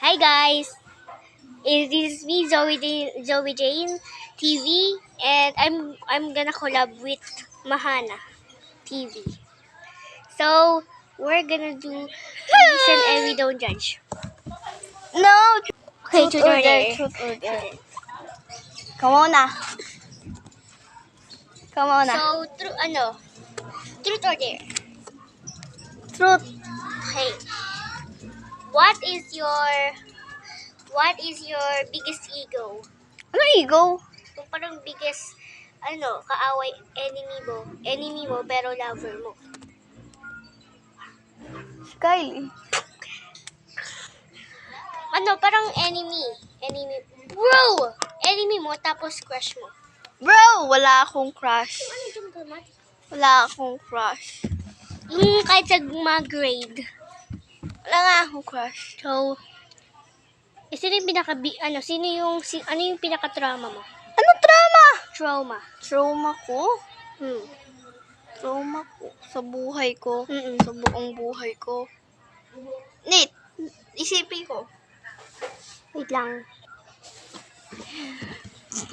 Hi guys, this is me Zoe Jane TV, and I'm gonna collab with Mahana TV. So we're gonna do listen and we don't judge. No! Okay, Truth or dare, truth or dare. Come on na. Come on na. So truth or dare. Truth. Okay, what is your biggest ego? Ano ego? Kung parang biggest kaaway, enemy mo pero lover mo. Si Kylie. Parang enemy bro, enemy mo tapos crush mo. Bro, wala akong crush. Ano yung dramatic? Wala akong crush. Yung kahit sa mga grade. Wala nga akong crush. So, sino yung ano yung pinaka-trauma mo? Ano drama? Trauma. Trauma ko? Hmm. Trauma ko. Sa buhay ko. Mm-mm. Sa buong buhay ko. Nate, isipin ko. Wait lang.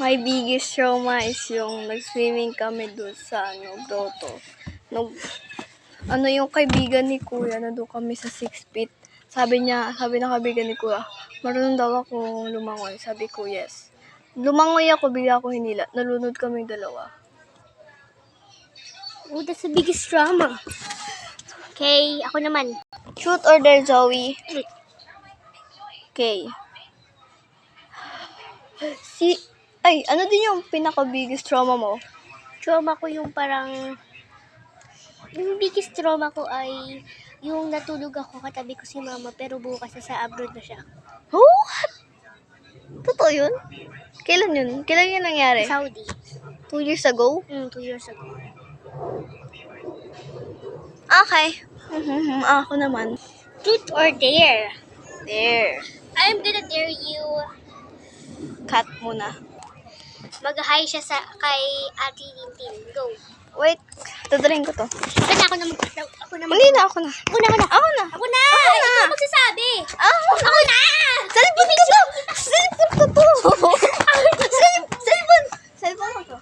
My biggest trauma is yung nag-swimming kami doon sa grotto. Yung kaibigan ni Kuya, nandun kami sa 6 feet. Sabi ng kaibigan ni Kuya, marunong daw ako lumangoy. Sabi ko, yes. Lumangoy ako, bigla ako hinila. Nalunod kami dalawa. Oh, that's the biggest trauma. Okay, ako naman. Truth or dare, Zoe? Truth. Okay. Ano din yung pinaka-biggest trauma mo? Trauma ko yung yung biggest trauma ko ay yung natulog ako katabi ko si mama pero bukas sa abroad na siya. What? Totoo yun? Kailan yun? Kailan yun nangyari? Saudi. 2 years ago? 2 years ago. Okay. Ako naman. Truth or dare? There. I'm gonna dare you. Cut muna. Mag-hi siya kay Ate Tintin. Go. Wait. Dadalhin ko to. Ako na. Ako na. Ako na. Ikaw magsasabi. Ako na. Cellphone ko to. Cellphone ko to.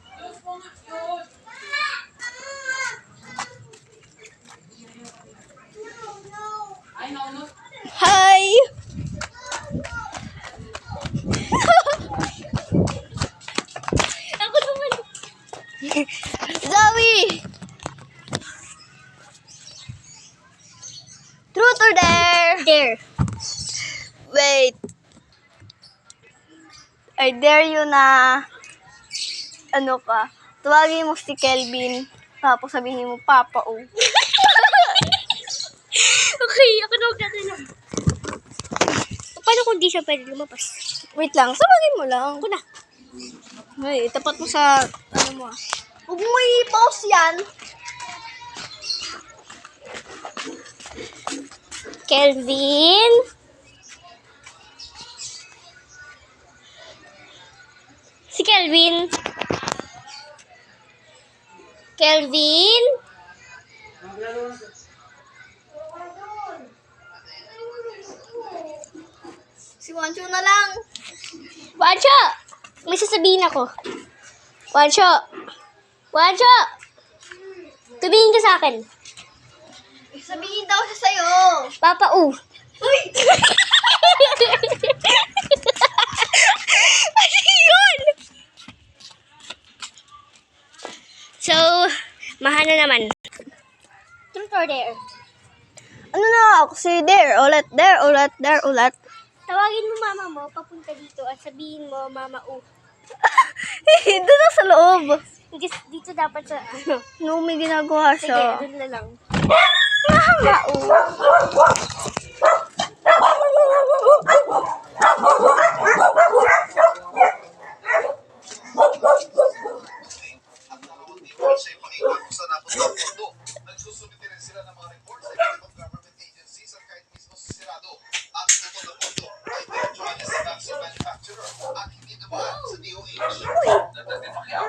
Hi! Ako naman. Zoe! Truth or dare? Dare. Wait. I dare you na tawagin mo si Kelvin, tapos sabihin mo, Papa, oh. Okay, ako na magtatanong. Paano kung di siya pwede lumabas? Wait lang, sabagin mo lang. Ako na. Ay, tapat mo sa, mo. Huwag mo i-pause yan. Kelvin? Si Kelvin? Kelvin? Si Wancho na lang. Wancho! May sasabihin ako. Wancho! Tumingin ka sa akin. Sabihin daw siya sa'yo. Papa, Uy! Ano yun? So, Mahana naman. Truth or dare? Ano na ako? Si dare. Ulit. Tawagin mo mama mo, papunta dito at sabihin mo, Mama, Doon na sa loob. Dito dapat sa, No, may ginagawa sige, siya. doon na lang. Mama, Sa ipangikot sa napunta mundo, nagsusumite rin sila ng mga report sa iba't ibang government agencies at kahit mismo sa Senado. Ang inuto ng mundo ay electronics sa vaccine manufacturer at hindi dumaan sa DOH. Nagdating Pacquiao,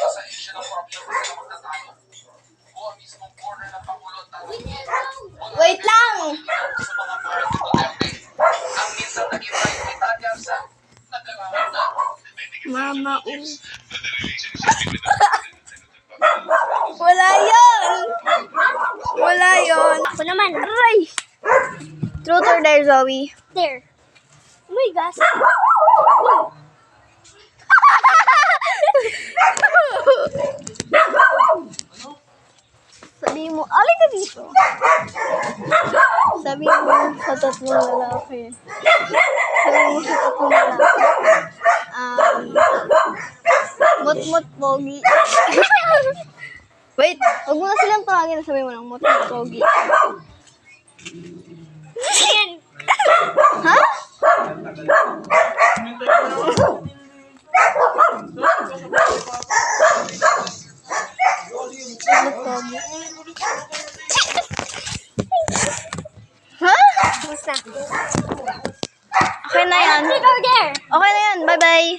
sa Asia ng corruption na sila magtatalo. O ang mismong corner ng Pangulo at Wait lang! mama. Wala yun! Wala yun! Ako naman. Aray! Truth or dare, Zoe? There. Oh my gosh. Sabihin mo, alay ka dito. Sabihin mo sa tatlong lalaki. Sabihin mo sa tatlong lalaki. Mot-mot pogi. Wait, huwag mo na silang tawagin. Sabihin mo lang, mot-mot pogi. Yan. Ha? Mot-mot pogi. Ha? Basta. Okay na yan. Truth or dare? Okay na yan. Bye-bye.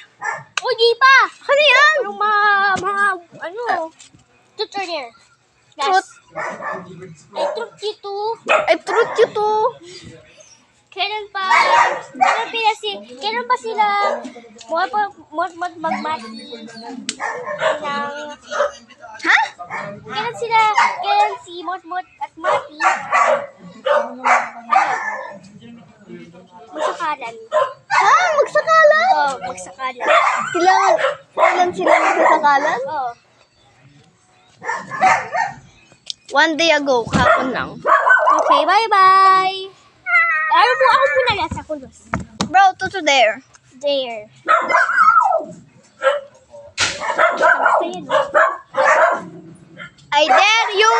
O, di pa. Okay na yan. Yung ano, truth or dare? Truth. I truth you too. Ay, truth you too. Kailan pa sila magmati ng, Ha? kailan si Mot at Mati, magsakalan. Ha? Magsakalan? Oh, magsakalan. Kailan sila magsasakalan? Oh. One day ago, kahapon lang. Okay, bye-bye. Ako muna last, ako last. Bro, to there. There. Basta yun. I dare you!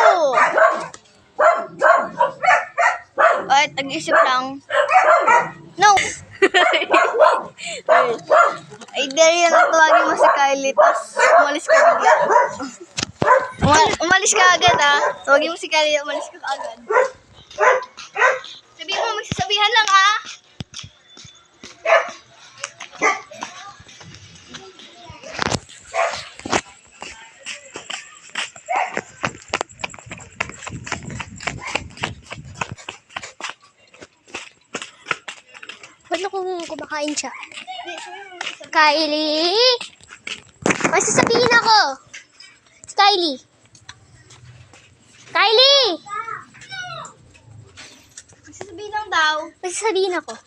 Ay, tag-isip lang. No! I dare you na tawagin mo si Kylie, tapos umalis ka bigla. Umalis ka agad, ha? Tawagin mo si Kylie, umalis ka agad. Sabihin mo, magsasabihan lang, ha? Paano kung kumakain siya? Kylie? May sasabihin ako. Si Kylie. Kylie! Magsasabihin lang daw. May sasabihin ako.